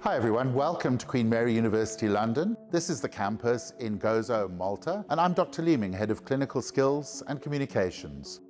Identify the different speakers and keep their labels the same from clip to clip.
Speaker 1: Hi everyone, welcome to Queen Mary University London. This is the campus in Gozo, Malta, and I'm Dr. Leeming, Head of Clinical Skills and Communications.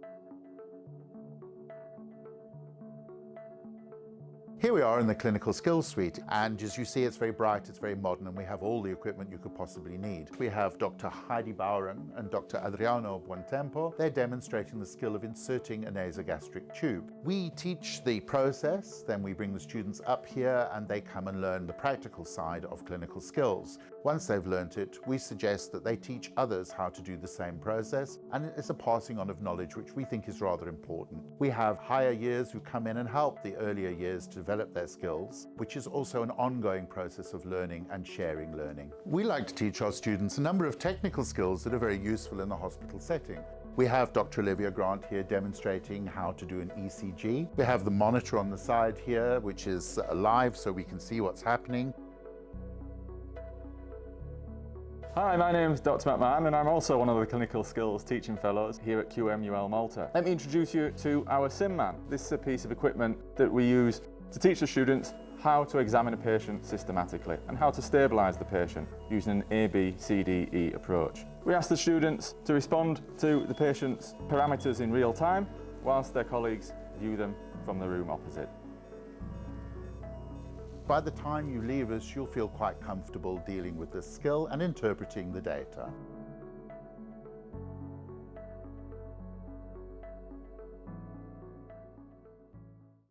Speaker 1: Here we are in the Clinical Skills Suite, and as you see, it's very bright, it's very modern, and we have all the equipment you could possibly need. We have Dr. Heidi Bauern and Dr. Adriano Buontempo. They're demonstrating the skill of inserting a nasogastric tube. We teach the process, then we bring the students up here and they come and learn the practical side of clinical skills. Once they've learnt it, we suggest that they teach others how to do the same process, and it's a passing on of knowledge which we think is rather important. We have higher years who come in and help the earlier years to develop their skills, which is also an ongoing process of learning and sharing learning. We like to teach our students a number of technical skills that are very useful in the hospital setting. We have Dr. Olivia Grant here demonstrating how to do an ECG. We have the monitor on the side here, which is live so we can see what's happening.
Speaker 2: Hi, my name is Dr. McMahon and I'm also one of the Clinical Skills Teaching Fellows here at QMUL Malta. Let me introduce you to our SimMan. This is a piece of equipment that we use to teach the students how to examine a patient systematically and how to stabilise the patient using an A, B, C, D, E approach. We ask the students to respond to the patient's parameters in real time whilst their colleagues view them from the room opposite.
Speaker 1: By the time you leave us, you'll feel quite comfortable dealing with this skill and interpreting the data.